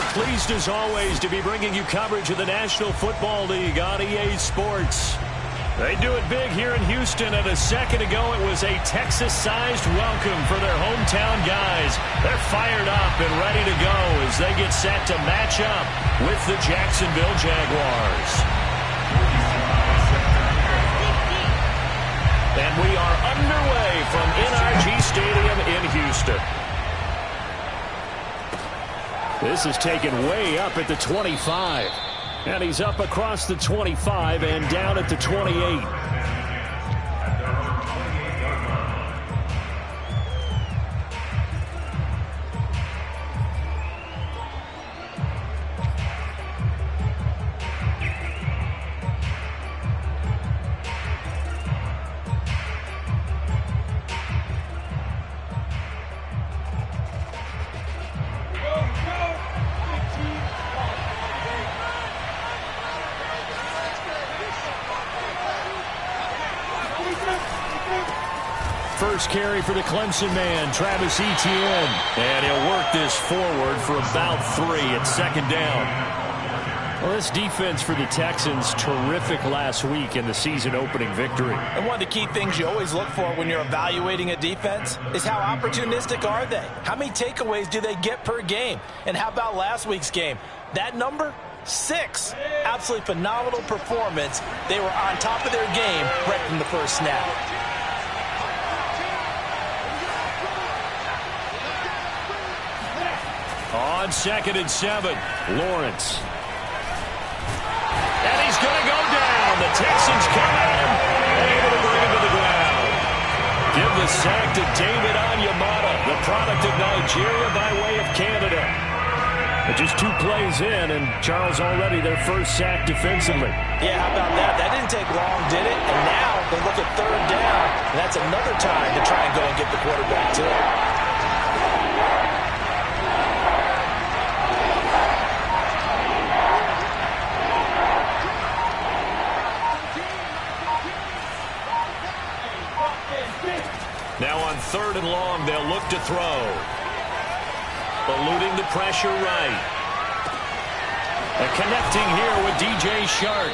are pleased as always to be bringing you coverage of the National Football League on EA Sports. They do it big here in Houston, and a second ago it was a Texas-sized welcome for their hometown guys. They're fired up and ready to go as they get set to match up with the Jacksonville Jaguars. And we are underway from NRG Stadium in Houston. This is taken way up at the 25. And he's up across the 25 and down at the 28. First carry for the Clemson man, Travis Etienne. And he'll work this forward for about 3 at second down. Well, this defense for the Texans, terrific last week in the season-opening victory. And one of the key things you always look for when you're evaluating a defense is how opportunistic are they? How many takeaways do they get per game? And how about last week's game? That number? 6. Absolutely phenomenal performance. They were on top of their game right from the first snap. On 2nd and 7, Lawrence. And he's going to go down. The Texans come at him and able to bring him to the ground. Give the sack to David Onyemata, the product of Nigeria by way of Canada. But just 2 plays in, and Charles already their first sack defensively. Yeah, how about that? That didn't take long, did it? And now they look at 3rd down, and that's another time to try and go and get the quarterback too. Now on 3rd and long, they'll look to throw. Eluding the pressure right. And connecting here with DJ Shark.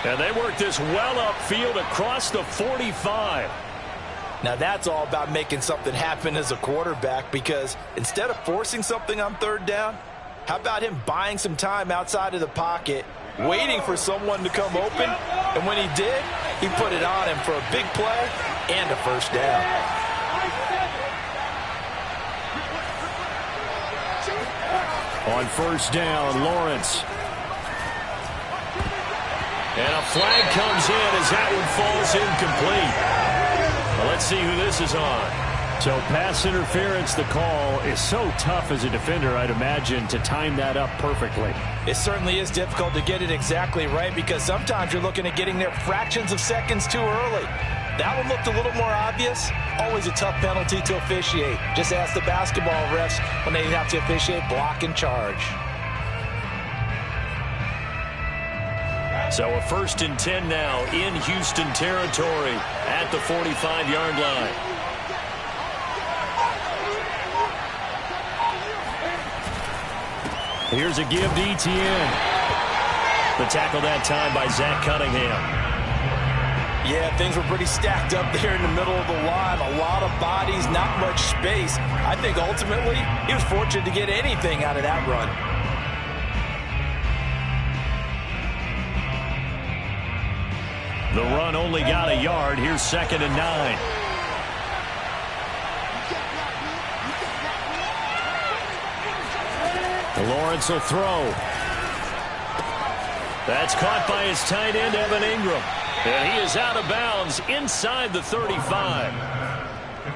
And they work this well upfield across the 45. Now that's all about making something happen as a quarterback, because instead of forcing something on 3rd down, how about him buying some time outside of the pocket, waiting for someone to come open, and when he did, he put it on him for a big play and a first down. On 1st down, Lawrence. And a flag comes in as that one falls incomplete. Well, let's see who this is on. So pass interference, the call is so tough as a defender, I'd imagine, to time that up perfectly. It certainly is difficult to get it exactly right, because sometimes you're looking at getting there fractions of seconds too early. That one looked a little more obvious. Always a tough penalty to officiate. Just ask the basketball refs when they have to officiate block and charge. So a 1st and 10 now in Houston territory at the 45-yard line. Here's a give to Etienne. The tackle that time by Zach Cunningham. Yeah, things were pretty stacked up there in the middle of the line. A lot of bodies, not much space. I think ultimately he was fortunate to get anything out of that run. The run only got a yard. Here's 2nd and 9. Lawrence will throw. That's caught by his tight end, Evan Ingram. And he is out of bounds inside the 35.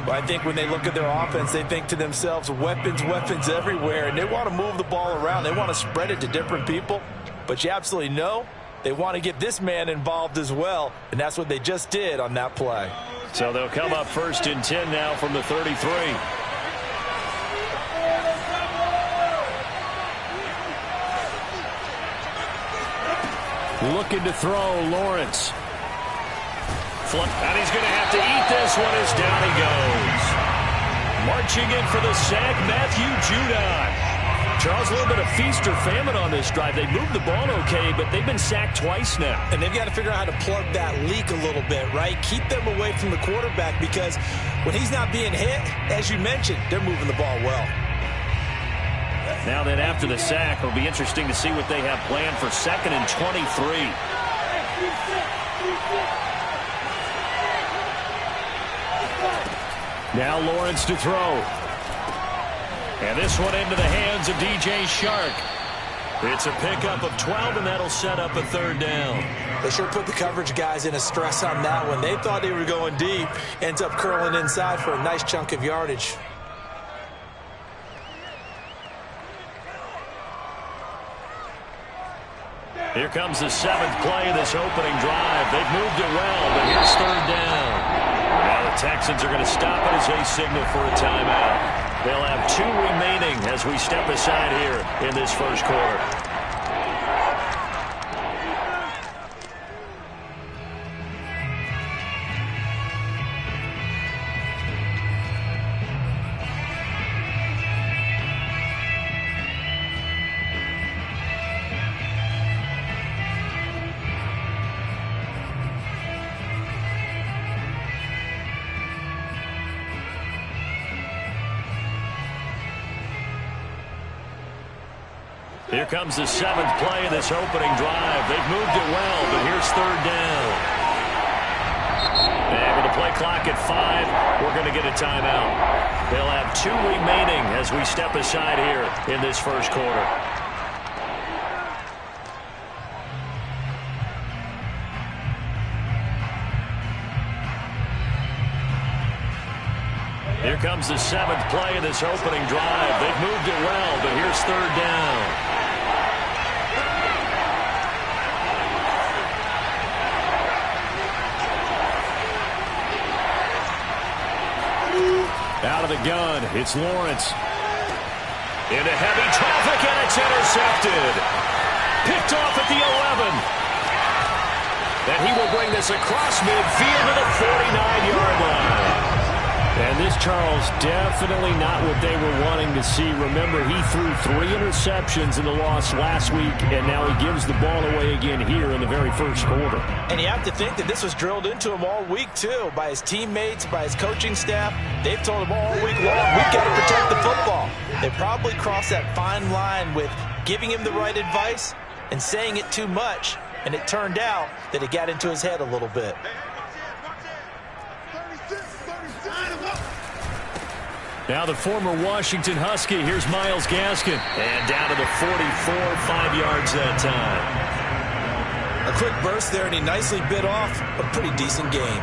Well, I think when they look at their offense, they think to themselves, weapons, weapons everywhere, and they want to move the ball around. They want to spread it to different people. But you absolutely know they want to get this man involved as well, and that's what they just did on that play. So they'll come up 1st and 10 now from the 33. Looking to throw, Lawrence. And he's going to have to eat this one as down he goes. Marching in for the sack, Matthew Judon. Charles, a little bit of feast or famine on this drive. They moved the ball okay, but they've been sacked twice now. And they've got to figure out how to plug that leak a little bit, right? Keep them away from the quarterback because when he's not being hit, as you mentioned, they're moving the ball well. Now then, after the sack, it'll be interesting to see what they have planned for 2nd and 23. Now Lawrence to throw. And this one into the hands of DJ Shark. It's a pickup of 12, and that'll set up a 3rd down. They sure put the coverage guys in a stress on that one. They thought they were going deep. Ends up curling inside for a nice chunk of yardage. Here comes the 7th play of this opening drive. They've moved it well, but here's 3rd down. Now the Texans are going to stop it as they signal for a timeout. They'll have 2 remaining as we step aside here in this first quarter. Here comes the 7th play of this opening drive. They've moved it well, but here's 3rd down. And with the play clock at 5, we're going to get a timeout. They'll have 2 remaining as we step aside here in this first quarter. Here comes the 7th play of this opening drive. They've moved it well, but here's 3rd down. Out of the gun, it's Lawrence. Into heavy traffic, and it's intercepted. Picked off at the 11. And he will bring this across midfield to the 49-yard line. And this, Charles, definitely not what they were wanting to see. Remember, he threw 3 interceptions in the loss last week, and now he gives the ball away again here in the very first quarter. And you have to think that this was drilled into him all week, too, by his teammates, by his coaching staff. They've told him all week long, we've got to protect the football. They probably crossed that fine line with giving him the right advice and saying it too much, and it turned out that it got into his head a little bit. Now the former Washington Husky, here's Myles Gaskin. And down to the 44, 5 yards that time. A quick burst there, and he nicely bit off a pretty decent gain.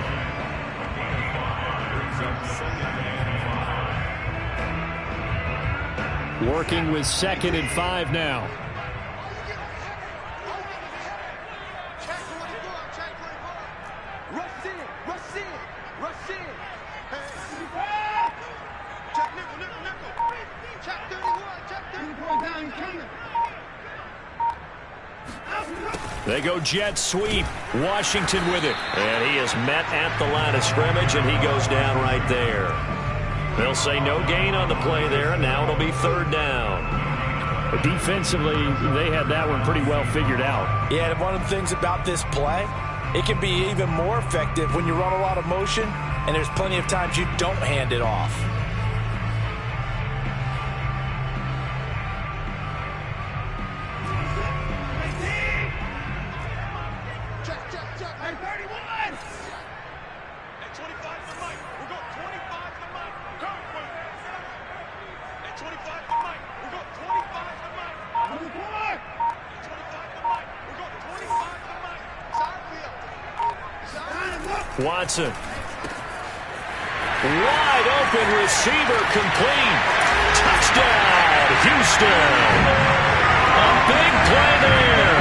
Working with 2nd and 5 now. They go jet sweep. Washington with it. And he is met at the line of scrimmage, and he goes down right there. They'll say no gain on the play there, and now it'll be 3rd down. But defensively, they had that one pretty well figured out. Yeah, and one of the things about this play, it can be even more effective when you run a lot of motion, and there's plenty of times you don't hand it off. Watson. Wide open receiver complete. Touchdown, Houston. A big play there.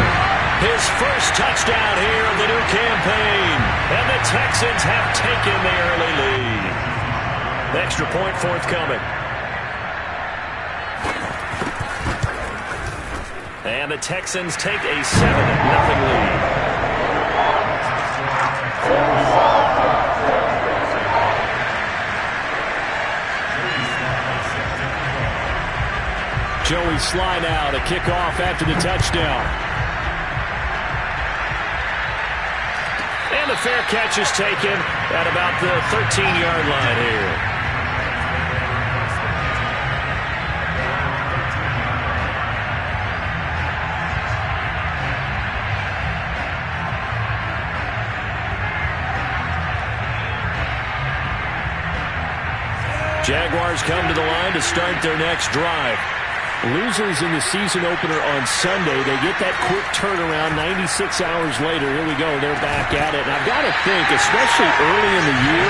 His first touchdown here of the new campaign. And the Texans have taken the early lead. Extra point forthcoming. And the Texans take a 7-0 lead. Joey, Sly now to kick off after the touchdown. And the fair catch is taken at about the 13-yard line here. Jaguars come to the line to start their next drive. Losers in the season opener on Sunday. They get that quick turnaround 96 hours later. Here we go. They're back at it. And I've got to think, especially early in the year,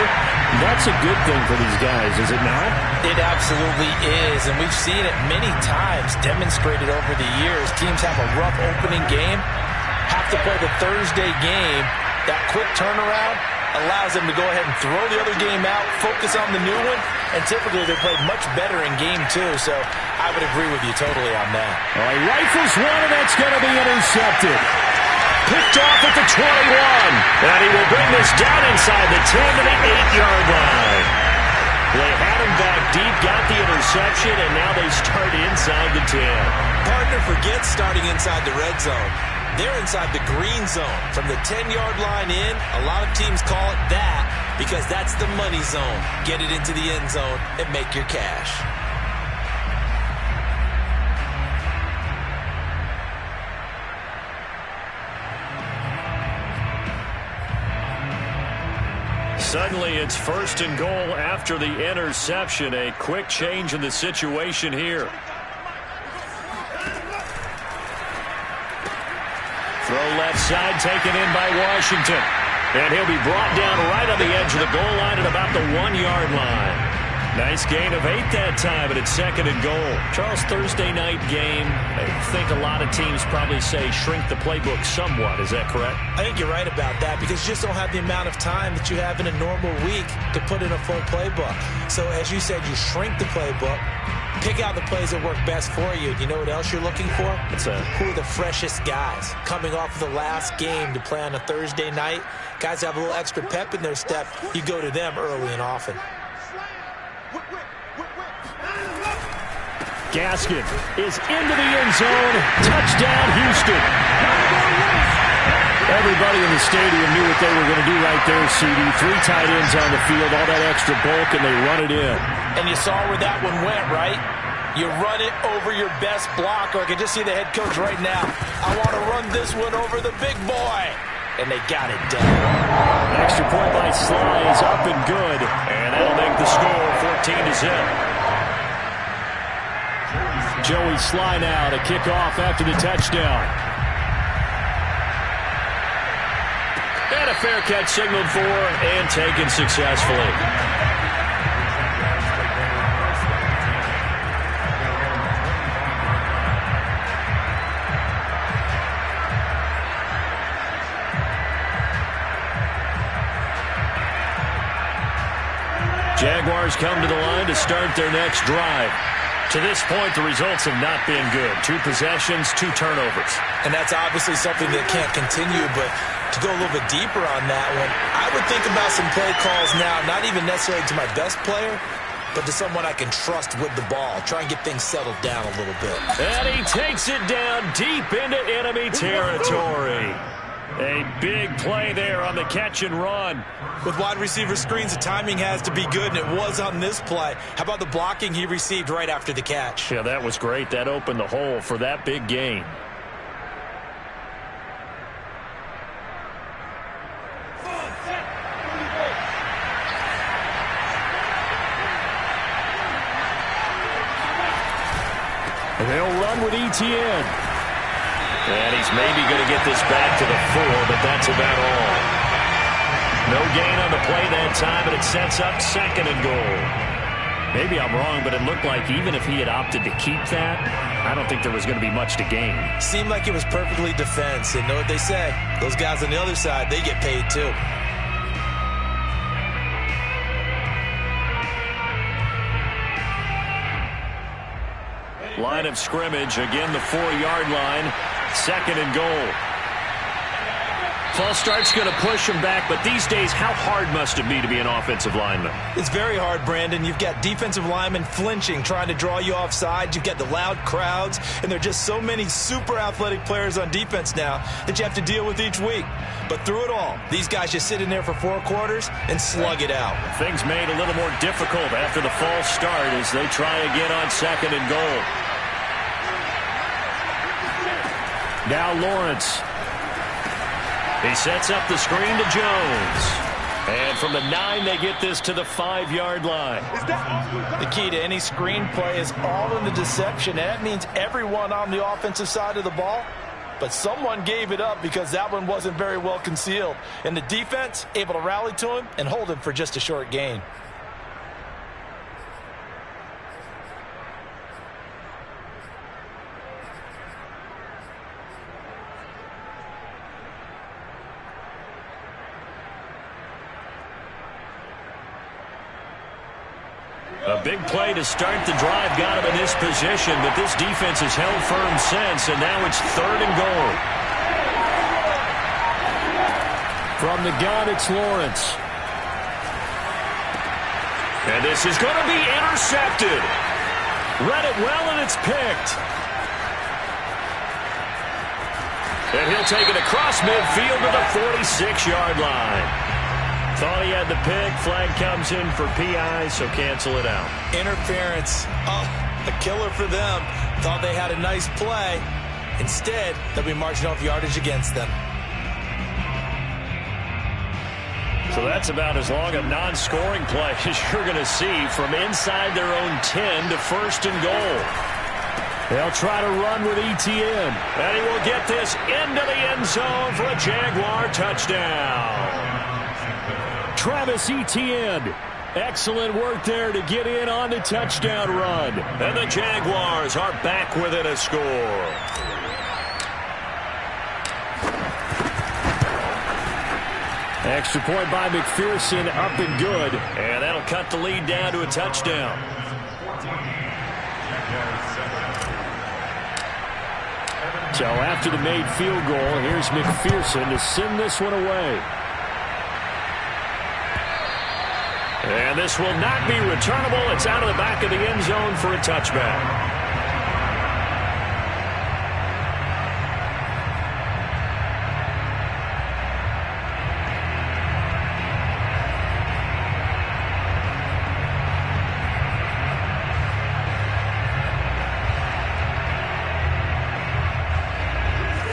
that's a good thing for these guys, is it not? It absolutely is. And we've seen it many times demonstrated over the years. Teams have a rough opening game, have to play the Thursday game. That quick turnaround allows them to go ahead and throw the other game out, focus on the new one, and typically they play much better in game two. So I would agree with you totally on that. All right, rifles one, and that's going to be intercepted. Picked off at the 21. And he will bring this down inside the 10 to the 8-yard line. They had him back deep, got the interception, and now they start inside the 10. Partner forgets starting inside the red zone. They're inside the green zone. From the 10-yard line in, a lot of teams call it that because that's the money zone. Get it into the end zone and make your cash. Suddenly it's 1st and goal after the interception. A quick change in the situation here. Throw left side taken in by Washington. And he'll be brought down right on the edge of the goal line at about the 1-yard line. Nice gain of 8 that time, and it's 2nd and goal. Charles, Thursday night game, I think a lot of teams probably say shrink the playbook somewhat. Is that correct? I think you're right about that because you just don't have the amount of time that you have in a normal week to put in a full playbook. So as you said, you shrink the playbook. Pick out the plays that work best for you. You know what else you're looking for? Who are the freshest guys coming off of the last game to play on a Thursday night? Guys have a little extra pep in their step. You go to them early and often. Gaskin is into the end zone. Touchdown, Houston. Everybody in the stadium knew what they were going to do right there, CD. 3 tight ends on the field, all that extra bulk, and they run it in. And you saw where that one went, right? You run it over your best blocker. I can just see the head coach right now. I want to run this one over the big boy. And they got it done. Extra point by Sly is up and good. And that'll make the score 14-0. Joey Sly now to kick off after the touchdown. And a fair catch signaled for and taken successfully. Jaguars come to the line to start their next drive. To this point, the results have not been good. 2 possessions, 2 turnovers. And that's obviously something that can't continue, but to go a little bit deeper on that one, I would think about some play calls now, not even necessarily to my best player, but to someone I can trust with the ball. Try and get things settled down a little bit. And he takes it down deep into enemy territory. A big play there on the catch and run. With wide receiver screens, the timing has to be good, and it was on this play. How about the blocking he received right after the catch? Yeah, that was great. That opened the hole for that big gain. They'll run with ETN. And he's maybe going to get this back to the 4, but that's about all. No gain on the play that time, and it sets up 2nd and goal. Maybe I'm wrong, but it looked like even if he had opted to keep that, I don't think there was going to be much to gain. Seemed like it was perfectly defense. And know what they say? Those guys on the other side, they get paid too. Line of scrimmage, again the 4-yard line. 2nd and goal. False start's going to push him back, but these days, how hard must it be to be an offensive lineman? It's very hard, Brandon. You've got defensive linemen flinching, trying to draw you offside. You've got the loud crowds, and there are just so many super athletic players on defense now that you have to deal with each week. But through it all, these guys just sit in there for 4 quarters and slug it out. Things made a little more difficult after the false start as they try again on 2nd and goal. Now Lawrence. He sets up the screen to Jones. And from the 9, they get this to the 5-yard line. The key to any screen play is all in the deception. And that means everyone on the offensive side of the ball. But someone gave it up because that one wasn't very well concealed. And the defense able to rally to him and hold him for just a short gain. A big play to start the drive got him in this position, but this defense has held firm since, and now it's 3rd and goal. From the gun, it's Lawrence. And this is going to be intercepted. Read it well, and it's picked. And he'll take it across midfield to the 46-yard line. Thought he had the pick. Flag comes in for PI, so cancel it out. Interference. Oh, a killer for them. Thought they had a nice play. Instead, they'll be marching off yardage against them. So that's about as long a non-scoring play as you're going to see from inside their own 10 to 1st and goal. They'll try to run with Etienne. And he will get this into the end zone for a Jaguar touchdown. Travis Etienne. Excellent work there to get in on the touchdown run. And the Jaguars are back within a score. Extra point by McPherson, up and good. And that'll cut the lead down to a touchdown. So after the made field goal, here's McPherson to send this one away. And this will not be returnable. It's out of the back of the end zone for a touchback.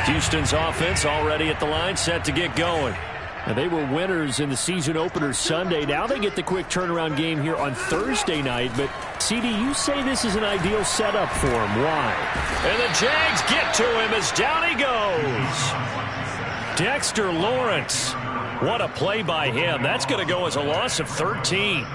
Houston's offense already at the line, set to get going. And they were winners in the season opener Sunday. Now they get the quick turnaround game here on Thursday night. But, CD, you say this is an ideal setup for him. Why? And the Jags get to him as down he goes. Dexter Lawrence. What a play by him. That's going to go as a loss of 13.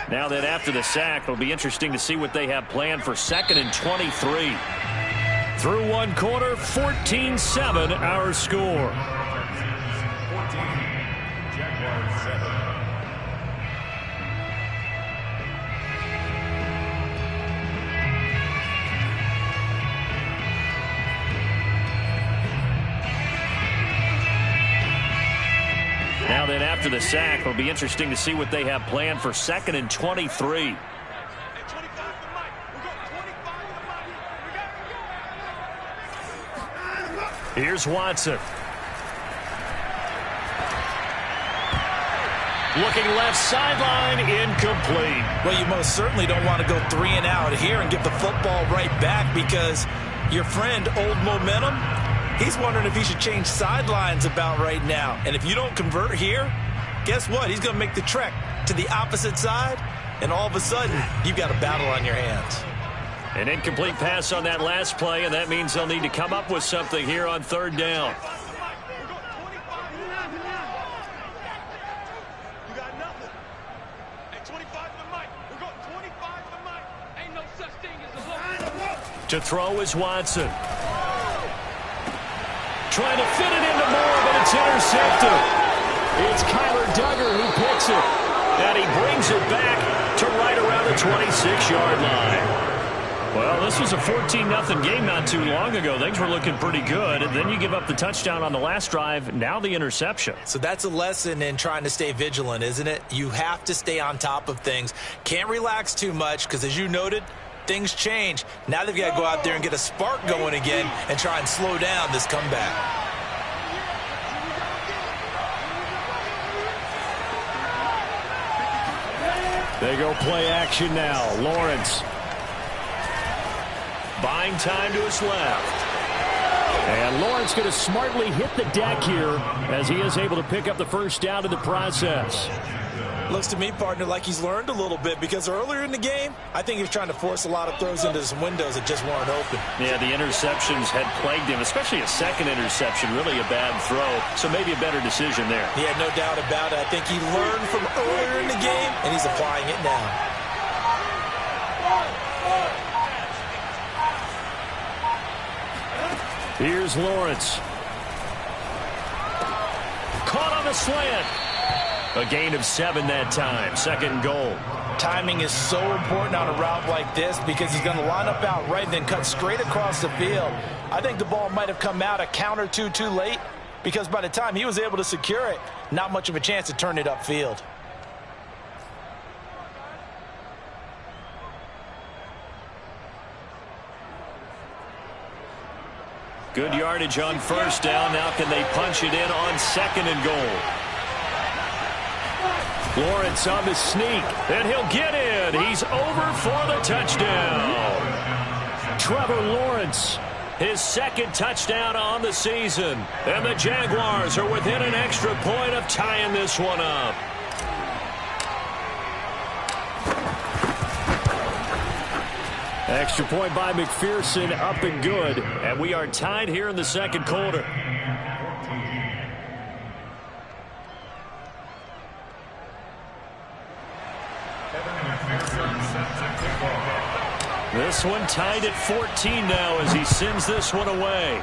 Now that after the sack, it'll be interesting to see what they have planned for 2nd and 23. Through one quarter, 14-7 our score. Now then, after the sack, it'll be interesting to see what they have planned for 2nd and 23. Here's Watson. Looking left sideline, incomplete. Well, you most certainly don't want to go 3 and out here and give the football right back because your friend, Old Momentum, he's wondering if he should change sidelines about right now. And if you don't convert here, guess what? He's going to make the trek to the opposite side, and all of a sudden, you've got a battle on your hands. An incomplete pass on that last play, and that means they'll need to come up with something here on 3rd down. To throw is Watson. Trying to fit it into Moore, but it's intercepted. It's Kyler Duggar who picks it. And he brings it back to right around the 26-yard line. Well, this was a 14-0 game not too long ago. Things were looking pretty good. And then you give up the touchdown on the last drive. Now the interception. So that's a lesson in trying to stay vigilant, isn't it? You have to stay on top of things. Can't relax too much because, as you noted, things change. Now they've got to go out there and get a spark going again and try and slow down this comeback. They go play action now. Lawrence. Buying time to his left. And Lawrence going to smartly hit the deck here as he is able to pick up the first down in the process. Looks to me, partner, like he's learned a little bit because earlier in the game, I think he was trying to force a lot of throws into some windows that just weren't open. Yeah, the interceptions had plagued him, especially a second interception, really a bad throw. So maybe a better decision there. Yeah, no doubt about it. I think he learned from earlier in the game, and he's applying it now. Here's Lawrence. Caught on the slant. A gain of 7 that time. Second and goal. Timing is so important on a route like this because he's going to line up out right and then cut straight across the field. I think the ball might have come out a count or two too late because by the time he was able to secure it, not much of a chance to turn it upfield. Good yardage on first down. Now can they punch it in on second and goal? Lawrence on the sneak, and he'll get in. He's over for the touchdown. Trevor Lawrence, his second touchdown on the season. And the Jaguars are within an extra point of tying this one up. Extra point by McPherson, up and good. And we are tied here in the second quarter. This one tied at 14 now as he sends this one away.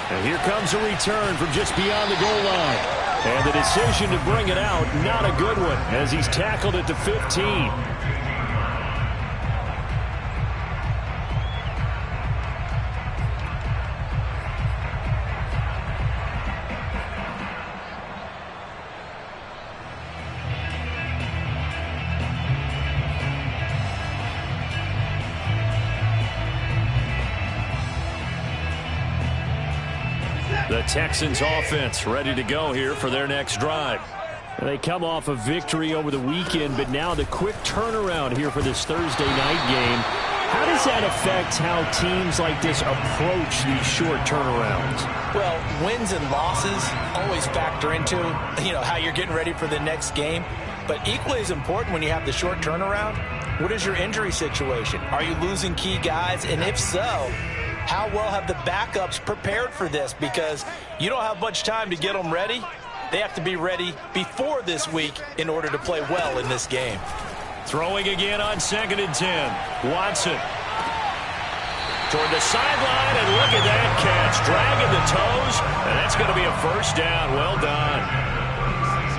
And here comes a return from just beyond the goal line. And the decision to bring it out, not a good one, as he's tackled it to 15. The Texans offense ready to go here for their next drive. They come off a victory over the weekend, but now the quick turnaround here for this Thursday night game. How does that affect how teams like this approach these short turnarounds? Well, wins and losses always factor into, how you're getting ready for the next game. But equally as important when you have the short turnaround, what is your injury situation? Are you losing key guys? And if so, how well have the backups prepared for this? Because you don't have much time to get them ready. They have to be ready before this week in order to play well in this game. Throwing again on 2nd and 10. Watson toward the sideline, and look at that catch. Dragging the toes, and that's going to be a first down. Well done.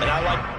And I like...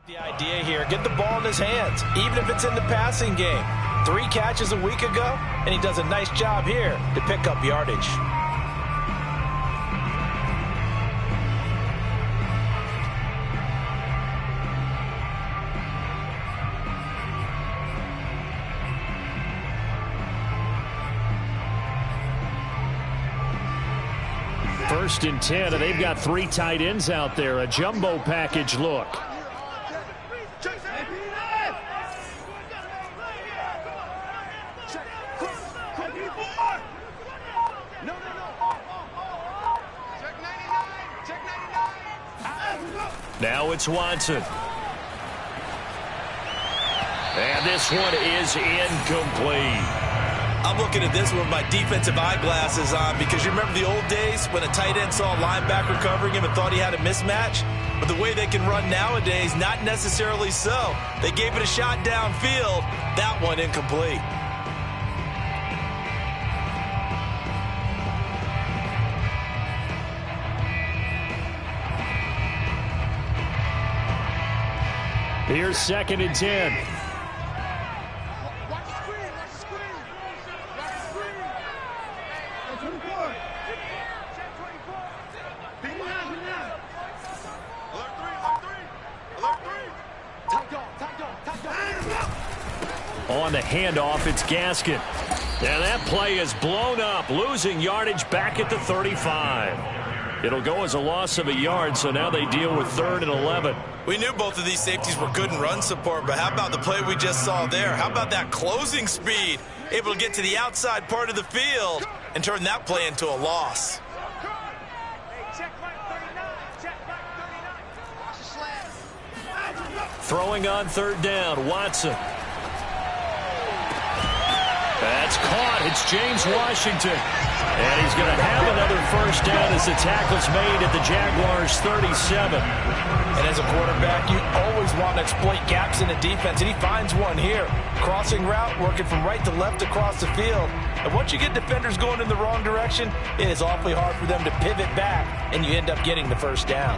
The idea here, get the ball in his hands, even if it's in the passing game. 3 catches a week ago, and he does a nice job here to pick up yardage. First and 10, and they've got 3 tight ends out there. A jumbo package look. Now it's Watson. And this one is incomplete. I'm looking at this with my defensive eyeglasses on because you remember the old days when a tight end saw a linebacker covering him and thought he had a mismatch? But the way they can run nowadays, not necessarily so. They gave it a shot downfield. That one incomplete. Here's 2nd and 10. On the handoff, it's Gaskin. And that play is blown up, losing yardage back at the 35. It'll go as a loss of a yard, so now they deal with 3rd and 11. We knew both of these safeties were good in run support, but how about the play we just saw there? How about that closing speed? Able to get to the outside part of the field and turn that play into a loss. Throwing on 3rd down, Watson. That's caught. It's James Washington. And he's going to have another first down as the tackle's made at the Jaguars' 37. And as a quarterback, you always want to exploit gaps in the defense, and he finds one here. Crossing route, working from right to left across the field. And once you get defenders going in the wrong direction, it is awfully hard for them to pivot back, and you end up getting the first down.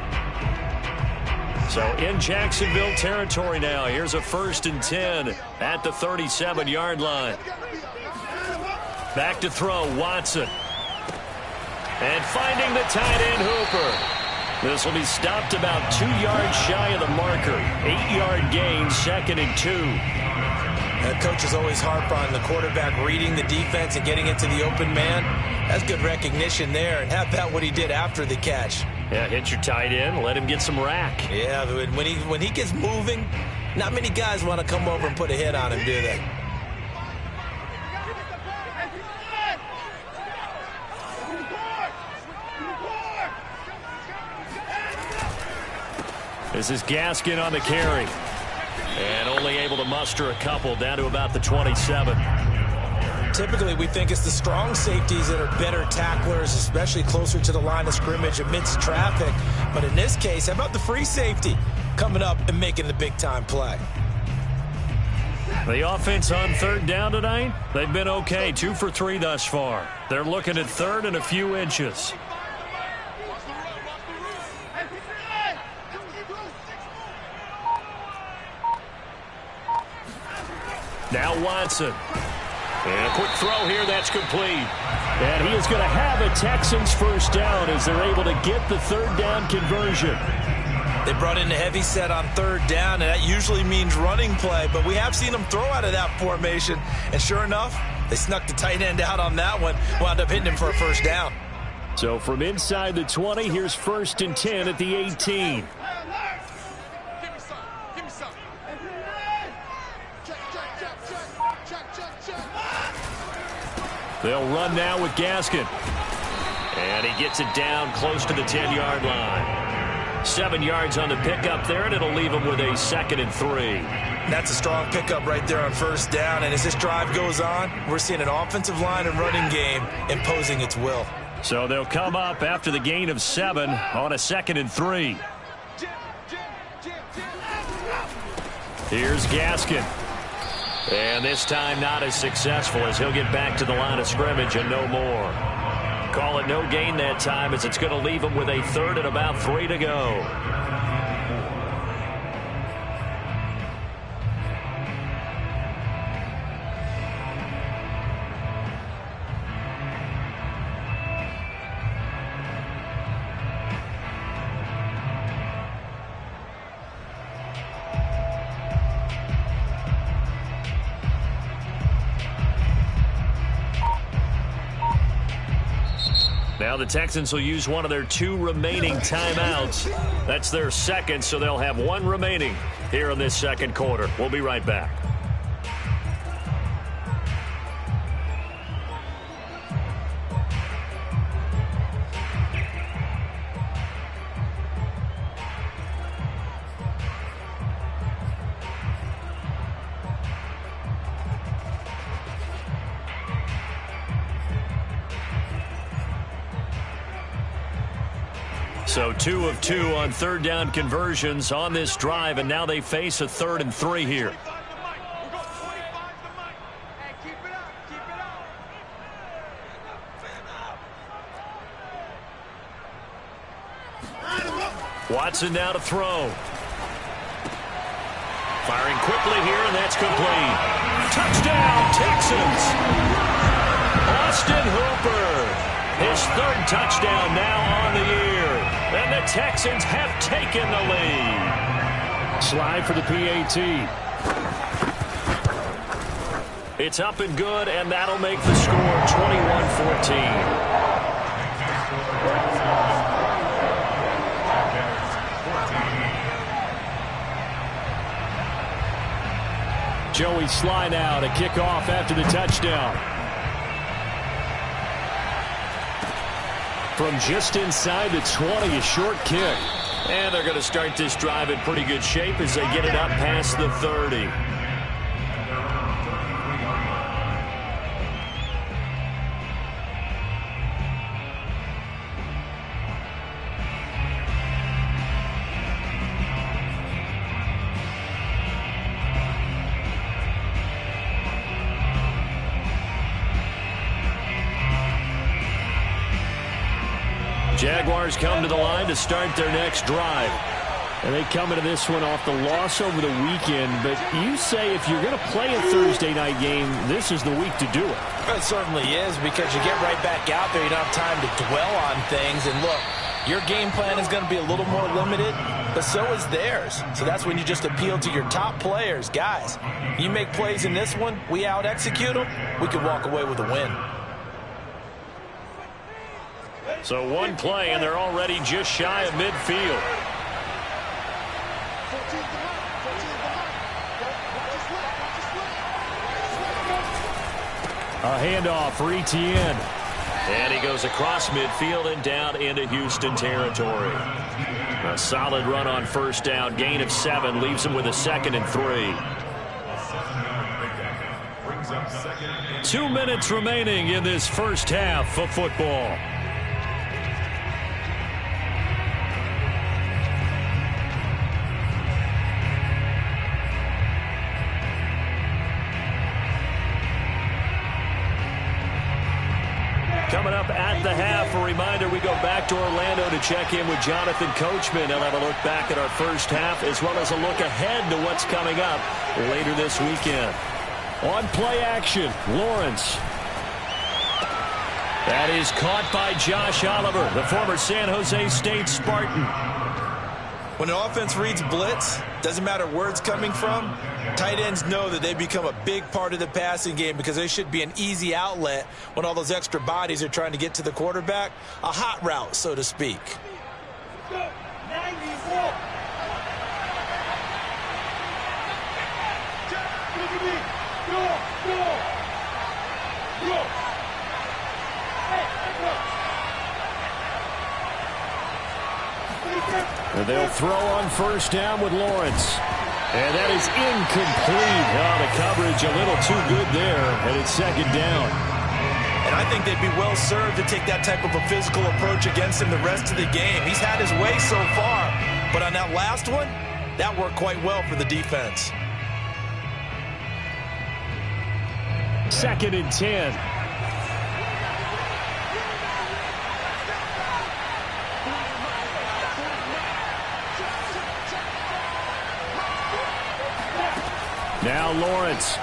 So in Jacksonville territory now, here's a 1st and 10 at the 37-yard line. Back to throw, Watson. And finding the tight end, Hooper. This will be stopped about 2 yards shy of the marker. 8-yard gain, 2nd and 2. Coaches always harp on the quarterback reading the defense and getting into the open man. That's good recognition there. And how about what he did after the catch? Yeah, hit your tight end, let him get some rack. Yeah, when he gets moving, not many guys want to come over and put a hit on him, do they? This is Gaskin on the carry. And only able to muster a couple down to about the 27. Typically, we think it's the strong safeties that are better tacklers, especially closer to the line of scrimmage amidst traffic. But in this case, how about the free safety coming up and making the big-time play? The offense on 3rd down tonight, they've been okay. 2 for 3 thus far. They're looking at 3rd and a few inches. Now Watson. And a quick throw here, that's complete. And he is going to have a Texans first down as they're able to get the 3rd down conversion. They brought in a heavy set on 3rd down, and that usually means running play, but we have seen them throw out of that formation. And sure enough, they snuck the tight end out on that one, wound up hitting him for a first down. So from inside the 20, here's 1st and 10 at the 18. They'll run now with Gaskin. And he gets it down close to the 10-yard line. 7 yards on the pickup there, and it'll leave him with a 2nd and 3. That's a strong pickup right there on first down. And as this drive goes on, we're seeing an offensive line and running game imposing its will. So they'll come up after the gain of 7 on a 2nd and 3. Here's Gaskin. And this time not as successful as he'll get back to the line of scrimmage and no more. Call it no gain that time as it's going to leave him with a 3rd and about 3 to go. Now the Texans will use one of their 2 remaining timeouts. That's their second, so they'll have 1 remaining here in this second quarter. We'll be right back. So 2 of 2 on third down conversions on this drive, and now they face a 3rd and 3 here. Watson now to throw. Firing quickly here, and that's complete. Touchdown, Texans! Austin Hooper. His 3rd touchdown now on the year. And the Texans have taken the lead. Slide for the PAT. It's up and good, and that'll make the score 21-14. Joey Sly now to kick off after the touchdown. From just inside the 20, a short kick. And they're going to start this drive in pretty good shape as they get it up past the 30. Jaguars come to the line to start their next drive. And they come into this one off the loss over the weekend. But you say if you're going to play a Thursday night game, this is the week to do it. It certainly is, because you get right back out there. You don't have time to dwell on things. And look, your game plan is going to be a little more limited, but so is theirs. So that's when you just appeal to your top players. Guys, you make plays in this one, we out-execute them, we can walk away with a win. So 1 play, and they're already just shy of midfield. A handoff for Etienne. And he goes across midfield and down into Houston territory. A solid run on first down. Gain of 7 leaves him with a 2nd and 3. 2 minutes remaining in this first half of football. Coming up at the half, a reminder, we go back to Orlando to check in with Jonathan Coachman. He'll have a look back at our first half as well as a look ahead to what's coming up later this weekend. On play action, Lawrence. That is caught by Josh Oliver, the former San Jose State Spartan. When an offense reads blitz, doesn't matter where it's coming from, tight ends know that they become a big part of the passing game because they should be an easy outlet when all those extra bodies are trying to get to the quarterback. A hot route, so to speak. And they'll throw on first down with Lawrence. And that is incomplete. Oh, the coverage a little too good there, and it's 2nd down. And I think they'd be well served to take that type of a physical approach against him the rest of the game. He's had his way so far, but on that last one, that worked quite well for the defense. 2nd and 10. Now Lawrence.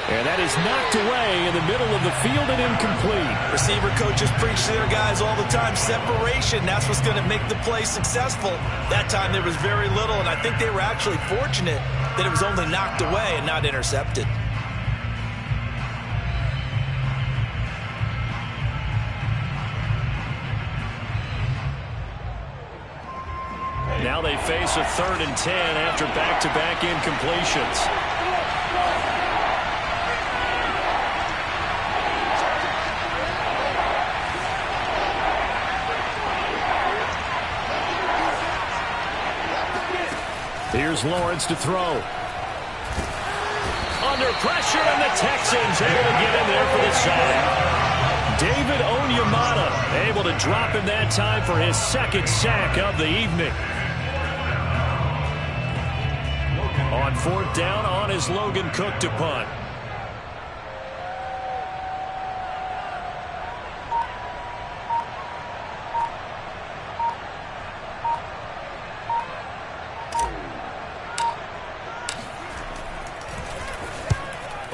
And that is knocked away in the middle of the field and incomplete. Receiver coaches preach to their guys all the time. Separation, that's what's going to make the play successful. That time there was very little, and I think they were actually fortunate that it was only knocked away and not intercepted. Now they face a 3rd and 10 after back-to-back incompletions. Here's Lawrence to throw. Under pressure, and the Texans able to get in there for the sack. David Onyemata able to drop him that time for his 2nd sack of the evening. On 4th down, on is Logan Cook to punt.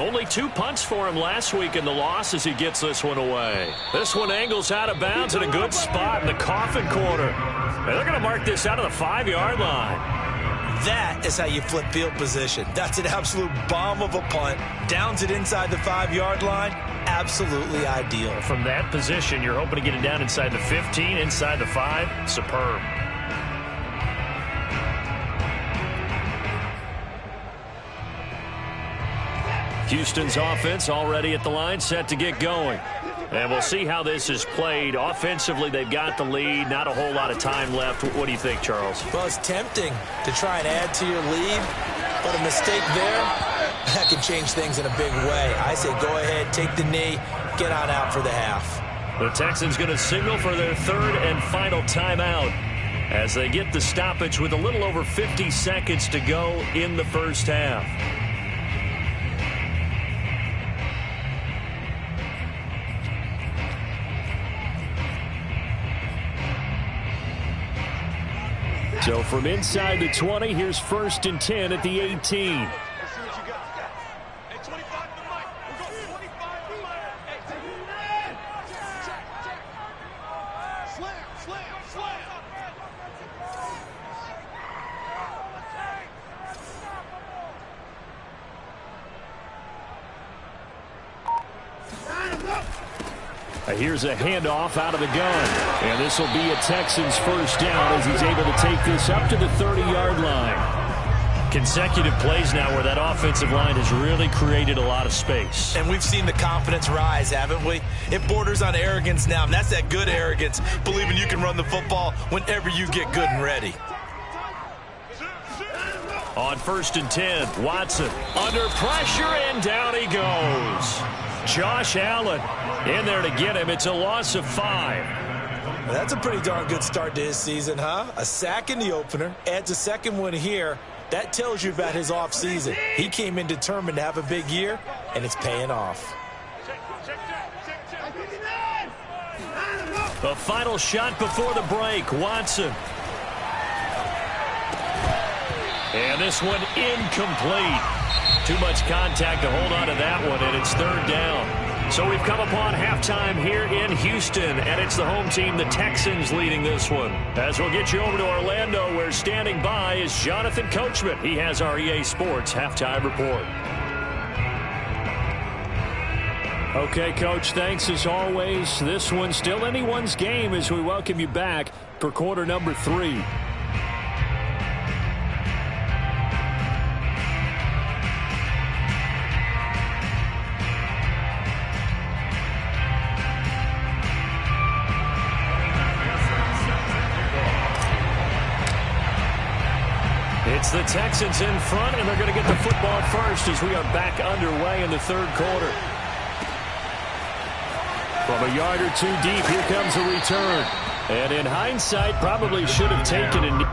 Only 2 punts for him last week in the loss as he gets this one away. This one angles out of bounds at a good spot in the coffin corner. And they're going to mark this out of the 5-yard line. That is how you flip field position. That's an absolute bomb of a punt. Downs it inside the 5-yard line. Absolutely ideal. From that position, you're hoping to get it down inside the 15, inside the 5. Superb. Houston's offense already at the line, set to get going. And we'll see how this is played. Offensively, they've got the lead. Not a whole lot of time left. What do you think, Charles? Well, it's tempting to try and add to your lead, but a mistake there, that can change things in a big way. I say go ahead, take the knee, get on out for the half. The Texans going to signal for their 3rd and final timeout as they get the stoppage with a little over 50 seconds to go in the first half. So from inside the 20, here's 1st and 10 at the 18. Here's a handoff out of the gun. And this will be a Texans 1st down as he's able to take this up to the 30-yard line. Consecutive plays now where that offensive line has really created a lot of space. And we've seen the confidence rise, haven't we? It borders on arrogance now, and that's that good arrogance, believing you can run the football whenever you get good and ready. On 1st and 10, Watson under pressure, and down he goes. Josh Allen in there to get him. It's a loss of 5. That's a pretty darn good start to his season, huh? A sack in the opener, adds a 2nd one here. That tells you about his offseason. He came in determined to have a big year, and it's paying off. The final shot before the break, Watson. And this one incomplete. Too much contact to hold on to that one, and it's 3rd down. So we've come upon halftime here in Houston, and it's the home team, the Texans, leading this one. As we'll get you over to Orlando, where standing by is Jonathan Coachman. He has our EA Sports halftime report. Okay, Coach, thanks as always. This one's still anyone's game as we welcome you back for quarter number 3. It's the Texans in front, and they're going to get the football first as we are back underway in the 3rd quarter. From a yard or 2 deep, here comes a return. And in hindsight, probably should have taken it.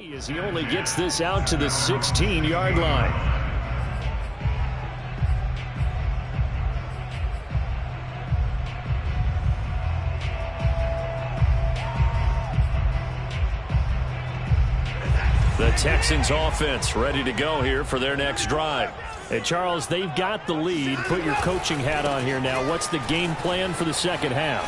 As he only gets this out to the 16-yard line. The Texans offense ready to go here for their next drive. Hey, Charles, they've got the lead. Put your coaching hat on here now. What's the game plan for the second half?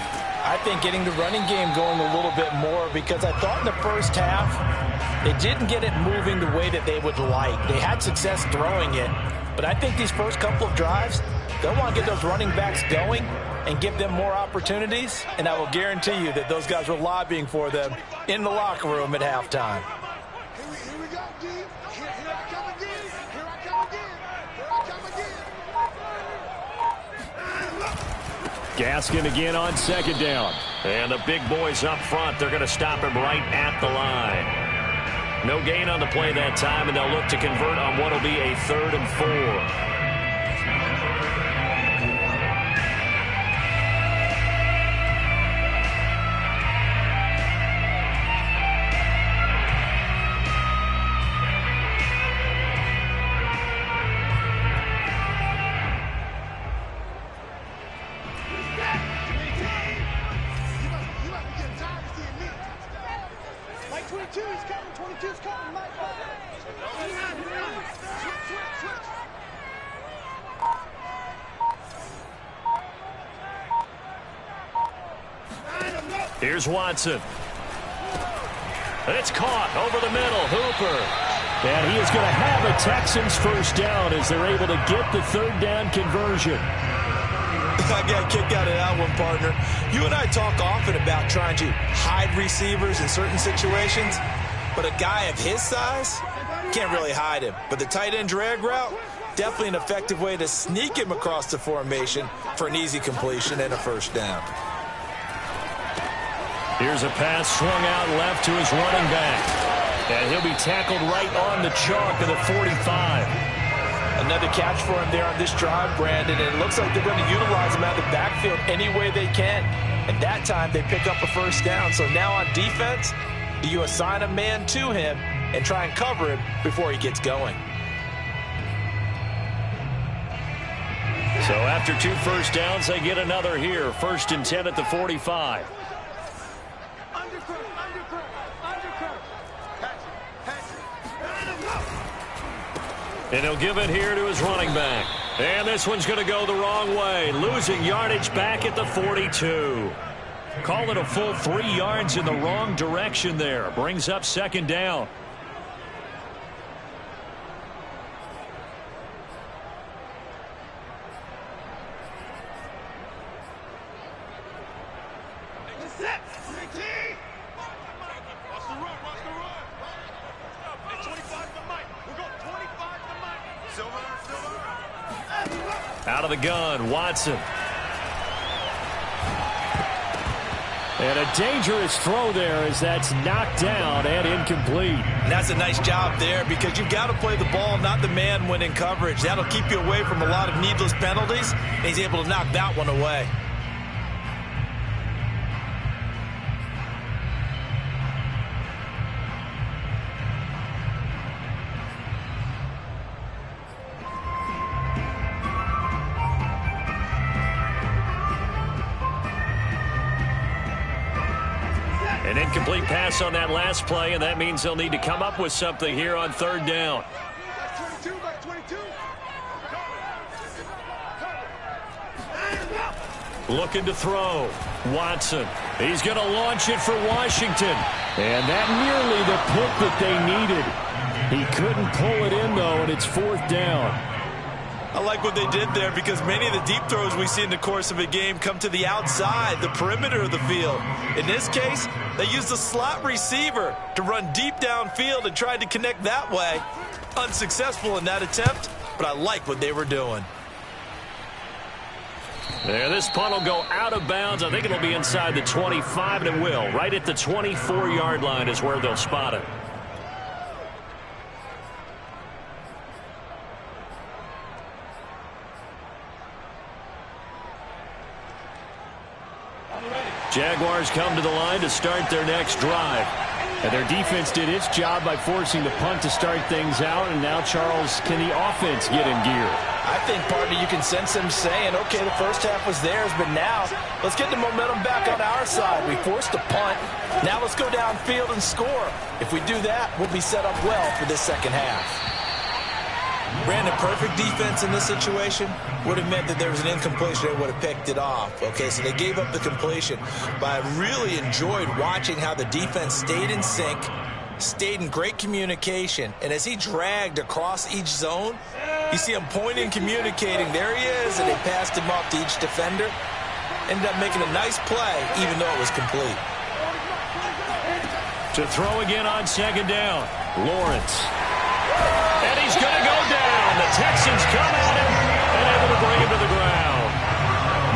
I think getting the running game going a little bit more, because I thought in the first half they didn't get it moving the way that they would like. They had success throwing it, but I think these first couple of drives, they'll want to get those running backs going and give them more opportunities, and I will guarantee you that those guys were lobbying for them in the locker room at halftime. Here we go, D. Here I come again. Here I come again. Here I come again. Gaskin again on second down. And the big boys up front, they're going to stop him right at the line. No gain on the play that time, and they'll look to convert on what will be a 3rd and 4. Here's Watson. It's caught over the middle. Hooper. And he is going to have a Texans first down as they're able to get the 3rd down conversion. I got kicked out of that one, partner. You and I talk often about trying to hide receivers in certain situations, but a guy of his size can't really hide him. But the tight end drag route, definitely an effective way to sneak him across the formation for an easy completion and a first down. Here's a pass swung out left to his running back. And he'll be tackled right on the chalk of the 45. Another catch for him there on this drive, Brandon. And it looks like they're going to utilize him out of the backfield any way they can. And that time they pick up a first down. So now on defense, do you assign a man to him and try and cover him before he gets going? So after 2 first downs, they get another here. 1st and 10 at the 45. And he'll give it here to his running back. And this one's going to go the wrong way. Losing yardage back at the 42. Call it a full 3 yards in the wrong direction there. Brings up 2nd down. Out of the gun, Watson. And a dangerous throw there as that's knocked down and incomplete. And that's a nice job there, because you've got to play the ball, not the man when in coverage. That'll keep you away from a lot of needless penalties, and he's able to knock that one away. An incomplete pass on that last play, and that means they'll need to come up with something here on 3rd down. Looking to throw. Watson. He's going to launch it for Washington. And that nearly the pick that they needed. He couldn't pull it in, though, and it's 4th down. I like what they did there, because many of the deep throws we see in the course of a game come to the outside, the perimeter of the field. In this case, they used the slot receiver to run deep downfield and tried to connect that way. Unsuccessful in that attempt, but I like what they were doing. There, this punt will go out of bounds. I think it'll be inside the 25, and it will. Right at the 24-yard line is where they'll spot it. Jaguars come to the line to start their next drive. And their defense did its job by forcing the punt to start things out. And now, Charles, can the offense get in gear? I think, partner, you can sense them saying, okay, the first half was theirs, but now let's get the momentum back on our side. We forced a punt. Now let's go downfield and score. If we do that, we'll be set up well for this second half. Brandon, perfect defense in this situation would have meant that there was an incompletion. They would have picked it off. Okay, so they gave up the completion. But I really enjoyed watching how the defense stayed in sync, stayed in great communication. And as he dragged across each zone, you see him pointing, communicating. There he is, and they passed him off to each defender. Ended up making a nice play, even though it was complete. To throw again on second down, Lawrence. And he's going to go down. The Texans come at him and able to bring him to the ground.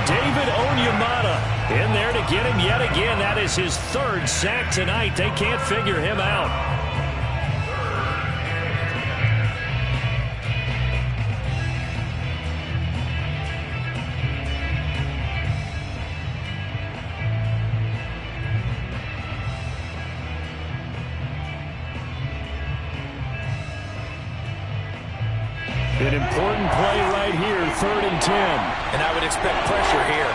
David Onyemata in there to get him yet again. That is his third sack tonight. They can't figure him out. An important play right here, 3rd and 10. And I would expect pressure here.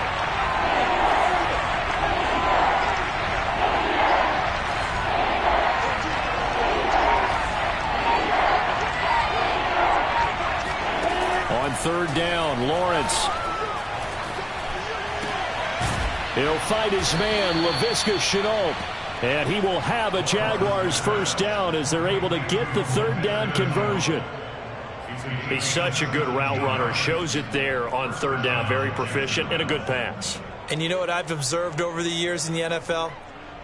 On 3rd down, Lawrence. He'll fight his man, Laviska Shenault. And he will have a Jaguars first down as they're able to get the 3rd down conversion. He's such a good route runner. Shows it there on 3rd down. Very proficient and a good pass. And you know what I've observed over the years in the NFL?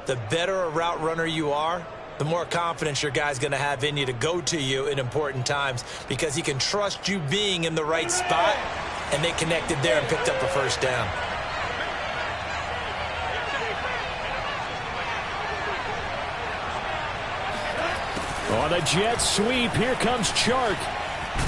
The better a route runner you are, the more confidence your guy's going to have in you to go to you in important times because he can trust you being in the right spot, and they connected there and picked up a first down. On a jet sweep, here comes Chark.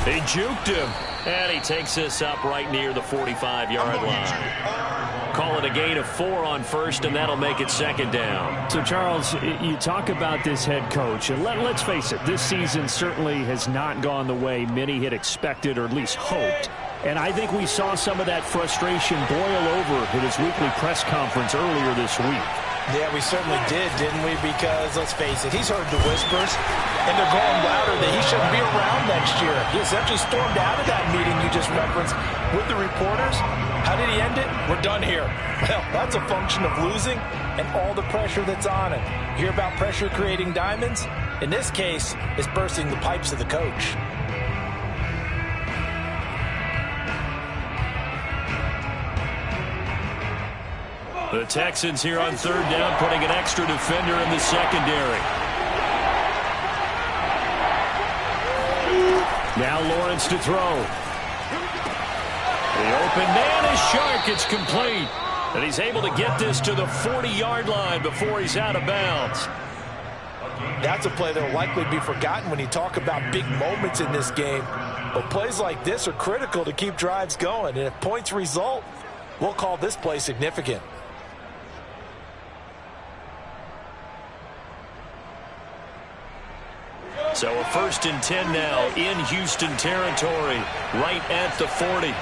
He juked him, and he takes this up right near the 45-yard line. Call it a gain of 4 on 1st, and that'll make it 2nd down. So, Charles, you talk about this head coach, and let's face it, this season certainly has not gone the way many had expected or at least hoped. And I think we saw some of that frustration boil over at his weekly press conference earlier this week. Yeah, we certainly did, didn't we? Because, let's face it, he's heard the whispers, and they're going louder that he shouldn't be around next year. He essentially stormed out of that meeting you just referenced with the reporters. How did he end it? We're done here. Well, that's a function of losing and all the pressure that's on him. You hear about pressure creating diamonds? In this case, it's bursting the pipes of the coach. The Texans here on 3rd down, putting an extra defender in the secondary. Now Lawrence to throw. The open man is Shark. It's complete. And he's able to get this to the 40-yard line before he's out of bounds. That's a play that will likely be forgotten when you talk about big moments in this game. But plays like this are critical to keep drives going. And if points result, we'll call this play significant. So a 1st and 10 now in Houston territory, right at the 40.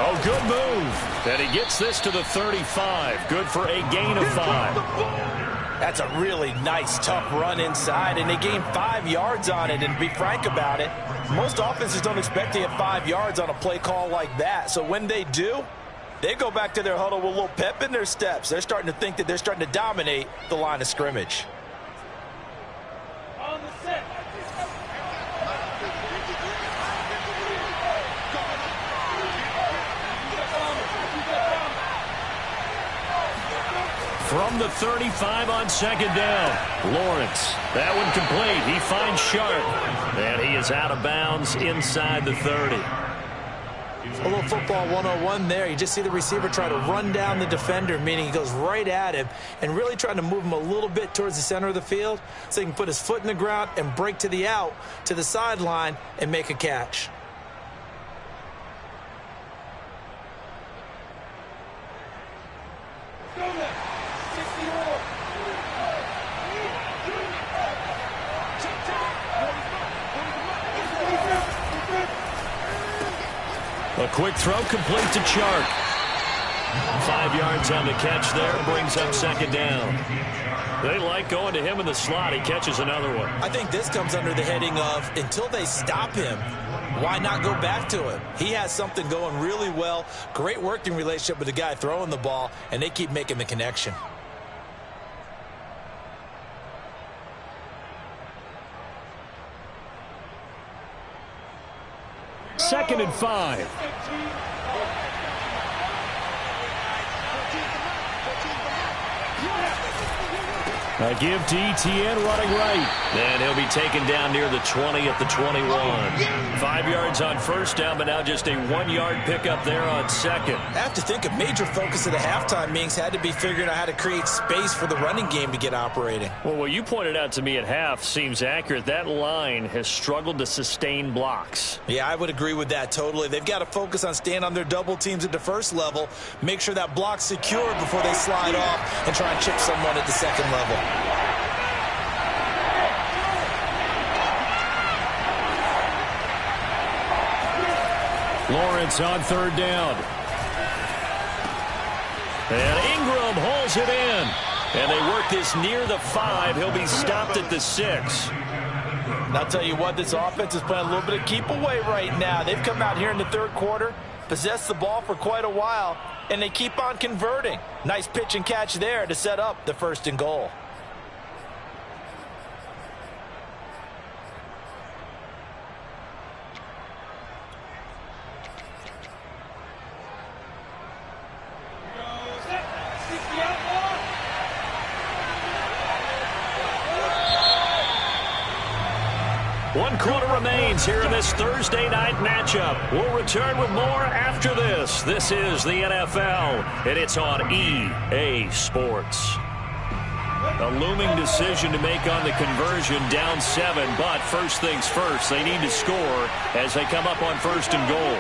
Oh, good move. And he gets this to the 35. Good for a gain of 5. That's a really nice, tough run inside, and they gained 5 yards on it. And to be frank about it, most offenses don't expect to get 5 yards on a play call like that. So when they do, they go back to their huddle with a little pep in their steps. They're starting to think that they're starting to dominate the line of scrimmage. From the 35 on 2nd down, Lawrence. That one complete. He finds Sharp. And he is out of bounds inside the 30. A little football 101 there. You just see the receiver try to run down the defender, meaning he goes right at him and really trying to move him a little bit towards the center of the field so he can put his foot in the ground and break to the out, to the sideline, and make a catch. A quick throw complete to Chark. 5 yards on the catch there, brings up second down. They like going to him in the slot. He catches another one. I think this comes under the heading of until they stop him, why not go back to him? He has something going really well. Great working relationship with the guy throwing the ball, and they keep making the connection. Second and 5. A give to Etienne running right. And he'll be taken down near the 20 at the 21. 5 yards on first down, but now just a 1-yard pickup there on second. I have to think a major focus of the halftime meetings had to be figuring out how to create space for the running game to get operating. Well, what you pointed out to me at half seems accurate. That line has struggled to sustain blocks. Yeah, I would agree with that totally. They've got to focus on staying on their double teams at the first level, make sure that block's secured before they slide off and try and chip someone at the second level. Lawrence on third down. And Ingram holds it in. And they work this near the 5. He'll be stopped at the 6. And I'll tell you what, this offense is playing a little bit of keep away right now. They've come out here in the third quarter, possessed the ball for quite a while, and they keep on converting. Nice pitch and catch there to set up the 1st and goal. One quarter remains here in this Thursday night matchup. We'll return with more after this. This is the NFL, and it's on EA Sports. A looming decision to make on the conversion, down 7, but first things first, they need to score as they come up on 1st and goal.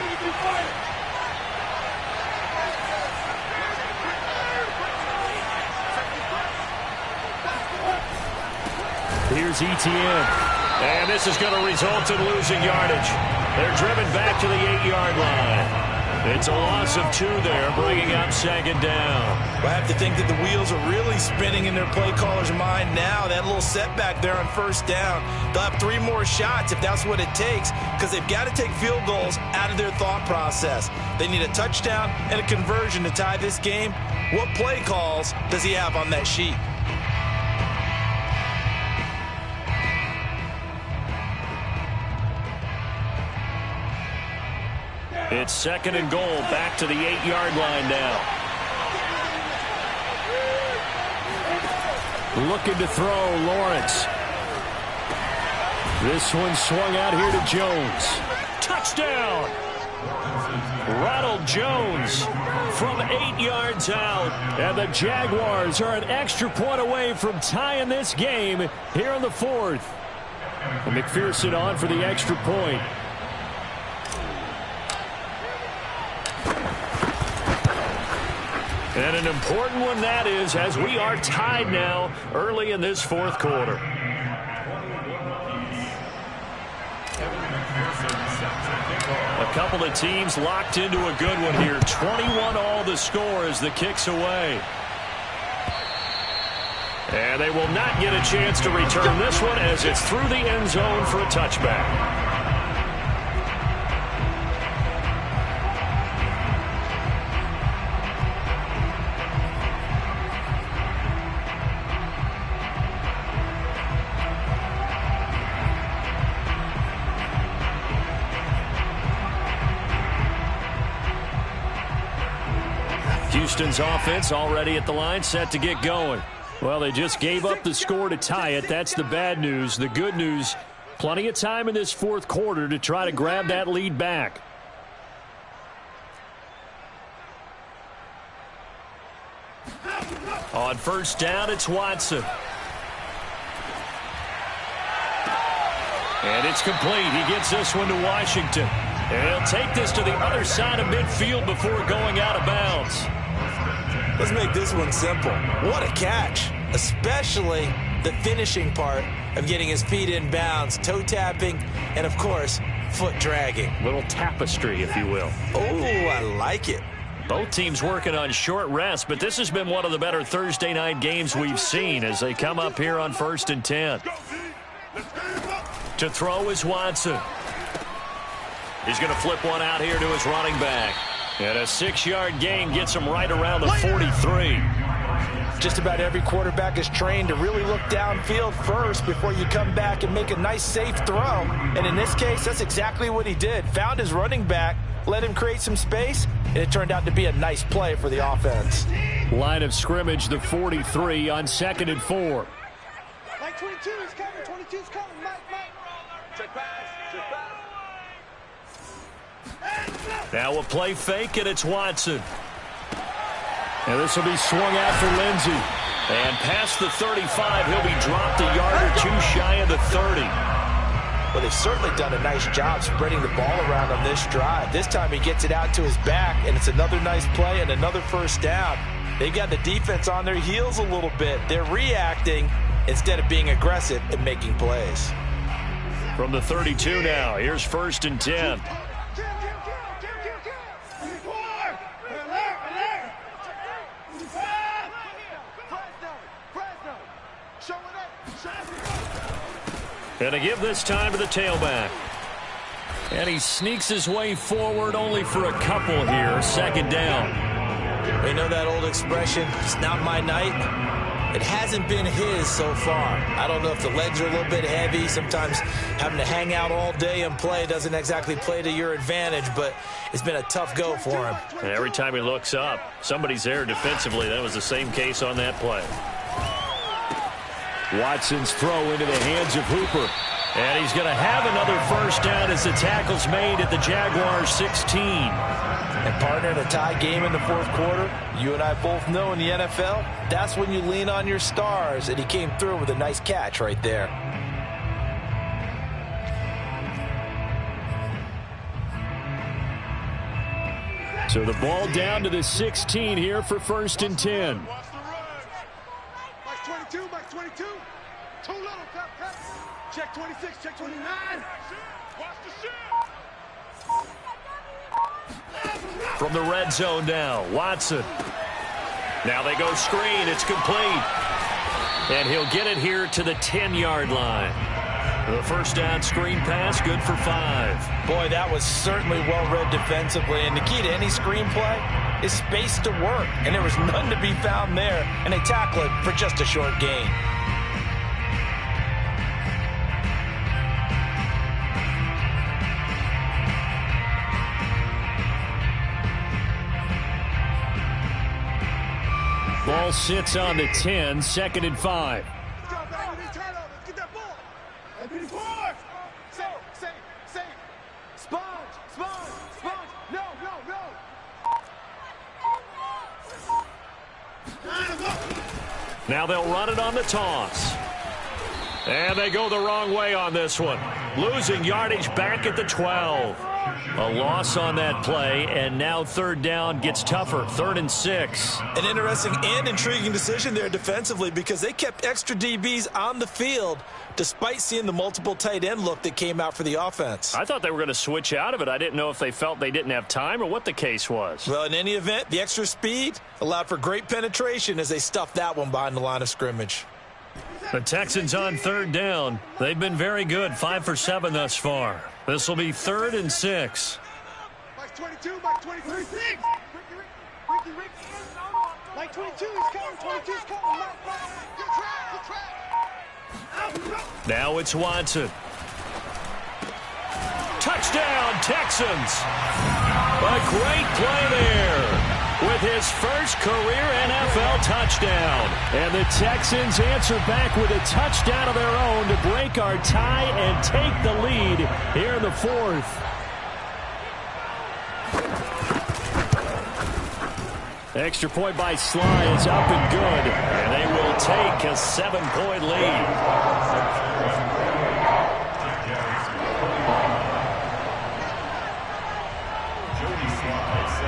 Here's Etienne. And this is going to result in losing yardage. They're driven back to the 8-yard line. It's a loss of 2 there, bringing up 2nd down. Well, I have to think that the wheels are really spinning in their play caller's mind now. That little setback there on 1st down. They'll have 3 more shots if that's what it takes, because they've got to take field goals out of their thought process. They need a touchdown and a conversion to tie this game. What play calls does he have on that sheet? It's 2nd and goal, back to the 8-yard line now. Looking to throw, Lawrence. This one swung out here to Jones. Touchdown! Ronald Jones from 8 yards out. And the Jaguars are an extra point away from tying this game here in the 4th. And McPherson on for the extra point. And an important one that is, as we are tied now early in this 4th quarter. A couple of teams locked into a good one here. 21 all the score as the kick's away. And they will not get a chance to return this one as it's through the end zone for a touchback. Houston's offense already at the line, set to get going. Well, they just gave up the score to tie it. That's the bad news. The good news, plenty of time in this 4th quarter to try to grab that lead back. On 1st down, it's Watson. And it's complete. He gets this one to Washington. And he'll take this to the other side of midfield before going out of bounds. Let's make this one simple. What a catch, especially the finishing part of getting his feet in bounds, toe tapping, and of course, foot dragging. Little tapestry, if you will. Oh, I like it. Both teams working on short rest, but this has been one of the better Thursday night games we've seen as they come up here on 1st and 10. To throw is Watson. He's going to flip one out here to his running back. And a 6-yard gain gets him right around the 43. Just about every quarterback is trained to really look downfield first before you come back and make a nice, safe throw. And in this case, that's exactly what he did. Found his running back, let him create some space, and it turned out to be a nice play for the offense. Line of scrimmage, the 43 on 2nd and 4. Mike 22 is coming. 22 is coming. Mike. Check pass. Now a play fake, and it's Watson. And this will be swung out for Lindsey. And past the 35, he'll be dropped a yard or two shy of the 30. Well, they've certainly done a nice job spreading the ball around on this drive. This time he gets it out to his back, and it's another nice play and another first down. They got the defense on their heels a little bit. They're reacting instead of being aggressive and making plays. From the 32 now, here's 1st and 10. And to give this time to the tailback. And he sneaks his way forward only for a couple here. 2nd down. We know that old expression, it's not my night. It hasn't been his so far. I don't know if the legs are a little bit heavy. Sometimes having to hang out all day and play doesn't exactly play to your advantage, but it's been a tough go for him. And every time he looks up, somebody's there defensively. That was the same case on that play. Watson's throw into the hands of Hooper. And he's going to have another first down as the tackle's made at the Jaguars 16. And partner, in a tie game in the 4th quarter, you and I both know in the NFL, that's when you lean on your stars, and he came through with a nice catch right there. So the ball down to the 16 here for 1st and 10. Mike 22. Too little. Cut. Check 26. Check 29. Watch the shit. From the red zone now, Watson. Now they go screen. It's complete. And he'll get it here to the 10-yard line. The first down screen pass, good for 5. Boy, that was certainly well-read defensively. And the key to any screen play is space to work. And there was none to be found there. And they tackle it for just a short gain. Ball sits on the 10, 2nd and 5. Let's get that ball. Say. Sponge. No. Now they'll run it on the toss. And they go the wrong way on this one. Losing yardage back at the 12. A loss on that play, and now 3rd down gets tougher. 3rd and 6. An interesting and intriguing decision there defensively because they kept extra DBs on the field despite seeing the multiple tight end look that came out for the offense. I thought they were going to switch out of it. I didn't know if they felt they didn't have time or what the case was. Well, in any event, the extra speed allowed for great penetration as they stuffed that one behind the line of scrimmage. The Texans on 3rd down. They've been very good, 5 for 7 thus far. This will be 3rd and 6. Mike 22, Mike 23. Ricky. Mike 22 is coming. 22 is coming. Good track. Now it's Watson. Touchdown, Texans. A great play there with his first career NFL touchdown. And the Texans answer back with a touchdown of their own to break our tie and take the lead here in the 4th. Extra point by Sly is up and good. And they will take a 7-point lead.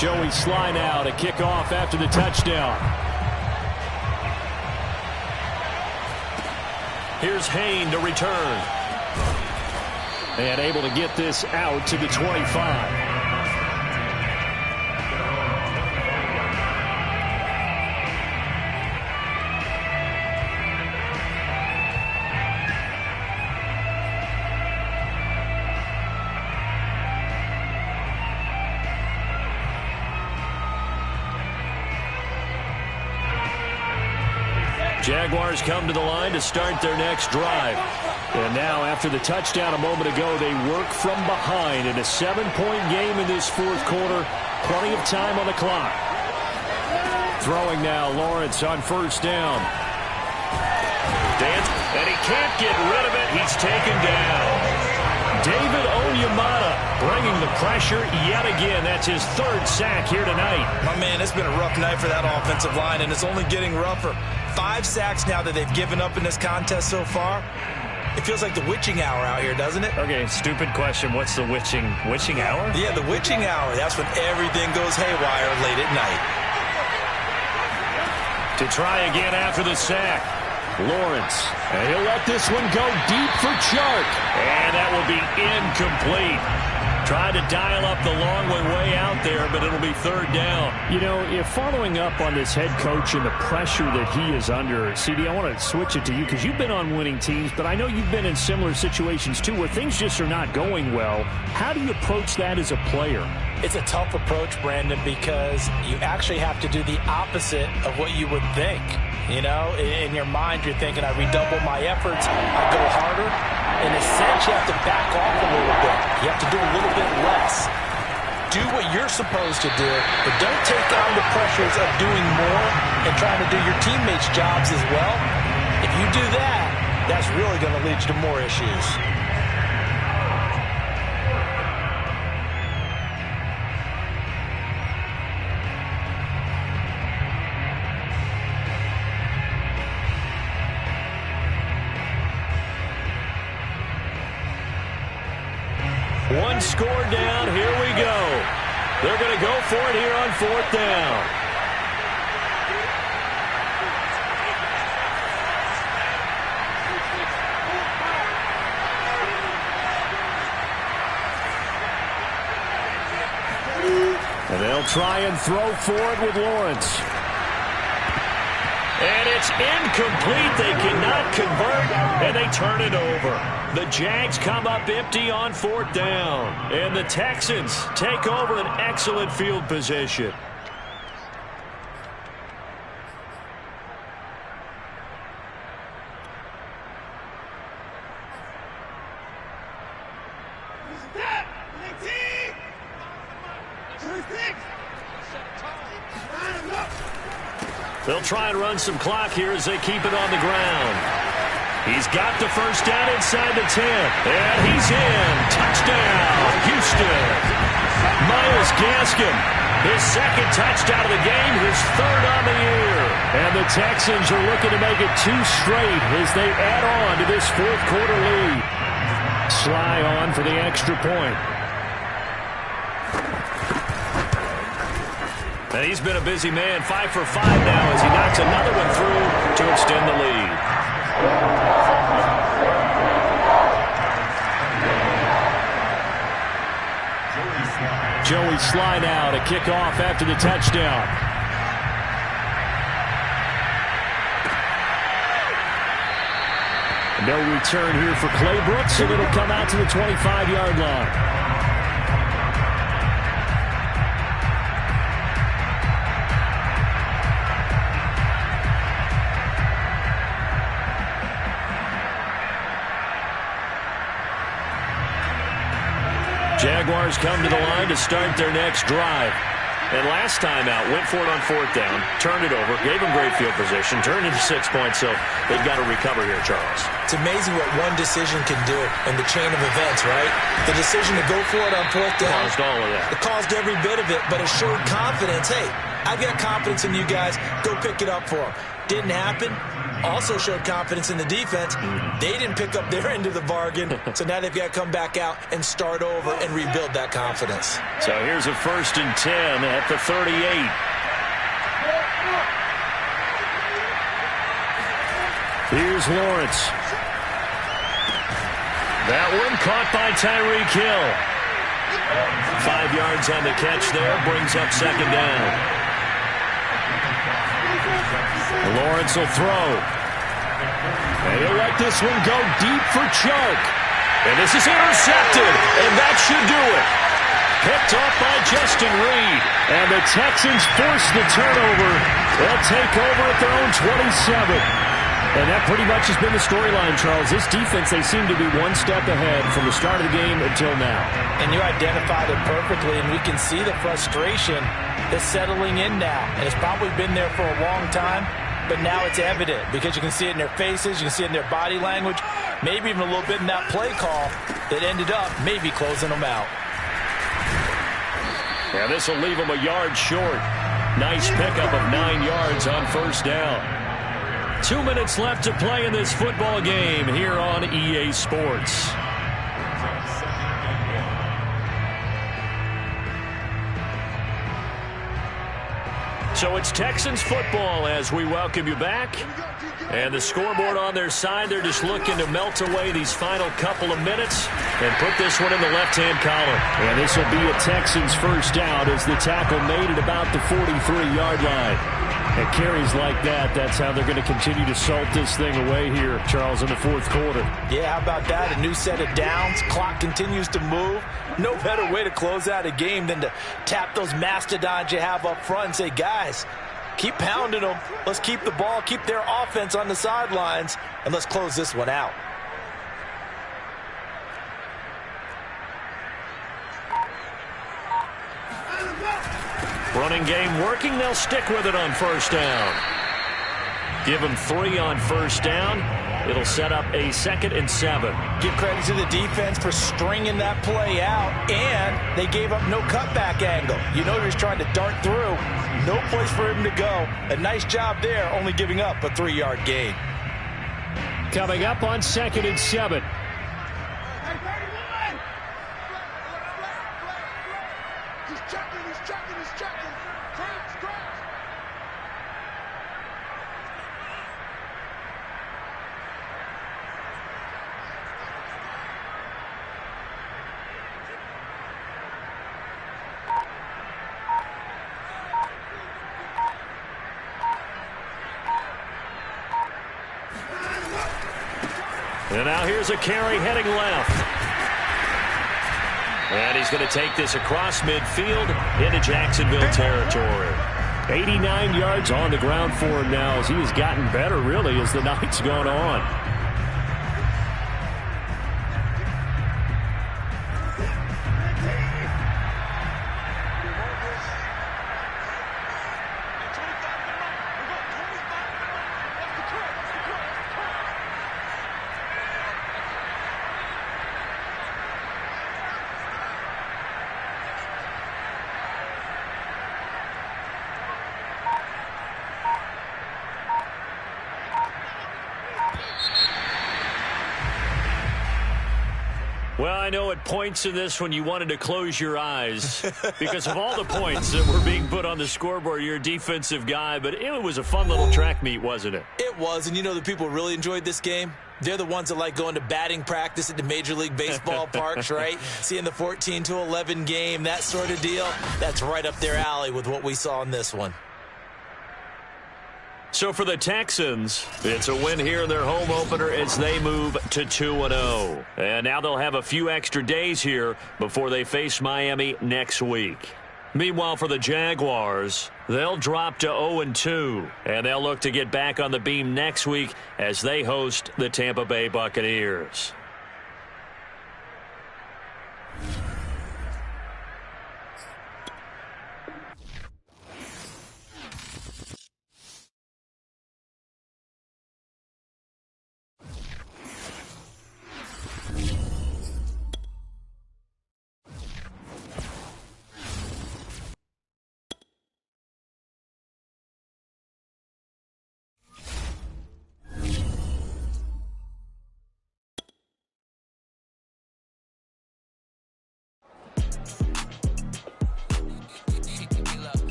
Joey Sly now to kick off after the touchdown. Here's Hayne to return. And able to get this out to the 25. Jaguars come to the line to start their next drive. And now, after the touchdown a moment ago, they work from behind in a 7-point game in this fourth quarter. Plenty of time on the clock. Throwing now, Lawrence on first down. Dance, and he can't get rid of it. He's taken down. David Onyemata bringing the pressure yet again. That's his third sack here tonight. My man, it's been a rough night for that offensive line, and it's only getting rougher. 5 sacks now that they've given up in this contest so far. It feels like the witching hour out here, doesn't it? Okay, stupid question. What's the witching hour? Yeah, the witching hour. That's when everything goes haywire late at night. To try again after the sack. Lawrence. And he'll let this one go deep for Chark. And that will be incomplete. Trying to dial up the long way out there, but it'll be third down. You know, if following up on this head coach and the pressure that he is under, CD, I want to switch it to you because you've been on winning teams, but I know you've been in similar situations too where things just are not going well. How do you approach that as a player? It's a tough approach, Brandon, because you actually have to do the opposite of what you would think. You know, in your mind, you're thinking, I redouble my efforts, I go harder. In a sense, you have to back off a little bit. You have to do a little bit less. Do what you're supposed to do, but don't take on the pressures of doing more and trying to do your teammates' jobs as well. If you do that, that's really going to lead to more issues. One score down. Here we go. They're going to go for it here on fourth down. And they'll try and throw for it with Lawrence. And it's incomplete. They cannot convert, and they turn it over. The Jags come up empty on fourth down. And the Texans take over an excellent field position. They'll try and run some clock here as they keep it on the ground. He's got the first down inside the 10. And he's in. Touchdown, Houston. Myles Gaskin, his second touchdown of the game, his third on the year. And the Texans are looking to make it 2 straight as they add on to this fourth quarter lead. Sly on for the extra point. And he's been a busy man, 5 for 5 now as he knocks another one through to extend the lead. Joey Sly now to kick off after the touchdown. No return here for Clay Brooks, and it'll come out to the 25-yard line. Jaguars come to the line to start their next drive. And last time out, went for it on fourth down, turned it over, gave them great field position, turned into 6 points, so they've got to recover here, Charles. It's amazing what one decision can do in the chain of events, right? The decision to go for it on fourth down. Caused all of that. It caused every bit of it, but it showed confidence. Hey, I've got confidence in you guys. Go pick it up for them. Didn't happen. Also showed confidence in the defense. They didn't pick up their end of the bargain, so now they've got to come back out and start over and rebuild that confidence. So here's a 1st and 10 at the 38. Here's Lawrence. That one caught by Tyreek Hill. 5 yards on the catch there, brings up 2nd down. Lawrence will throw. And he'll let this one go deep for Chark. And this is intercepted, and that should do it. Picked off by Justin Reed. And the Texans force the turnover. They'll take over at their own 27. And that pretty much has been the storyline, Charles. This defense, they seem to be one step ahead from the start of the game until now. And you identified it perfectly, and we can see the frustration that's settling in now. And it's probably been there for a long time, but now it's evident because you can see it in their faces, you can see it in their body language, maybe even a little bit in that play call that ended up maybe closing them out. Yeah, this will leave them a yard short. Nice pickup of 9 yards on 1st down. 2 minutes left to play in this football game here on EA Sports. So it's Texans football as we welcome you back. And the scoreboard on their side, they're just looking to melt away these final couple of minutes and put this one in the left-hand column. And this will be a Texans first out as the tackle made at about the 43-yard line. And carries like that, that's how they're going to continue to salt this thing away here, Charles, in the 4th quarter. Yeah, how about that? A new set of downs. Clock continues to move. No better way to close out a game than to tap those mastodons you have up front and say, guys, keep pounding them. Let's keep the ball, keep their offense on the sidelines, and let's close this one out. Running game working. They'll stick with it on 1st down. Give them 3 on 1st down. It'll set up a 2nd and 7. Give credit to the defense for stringing that play out, and they gave up no cutback angle. You know he was trying to dart through. No place for him to go. A nice job there, only giving up a 3-yard gain. Coming up on 2nd and 7. And now here's a carry heading left. And he's going to take this across midfield into Jacksonville territory. 89 yards on the ground for him now as he has gotten better, really, as the night's gone on. Well, I know at points in this one you wanted to close your eyes because of all the points that were being put on the scoreboard. You're a defensive guy, but it was a fun little track meet, wasn't it? It was, and you know the people who really enjoyed this game? They're the ones that like going to batting practice at the Major League Baseball parks, right? Seeing the 14-11 game, that sort of deal. That's right up their alley with what we saw in this one. So for the Texans, it's a win here in their home opener as they move to 2-0. And now they'll have a few extra days here before they face Miami next week. Meanwhile, for the Jaguars, they'll drop to 0-2, and they'll look to get back on the beam next week as they host the Tampa Bay Buccaneers.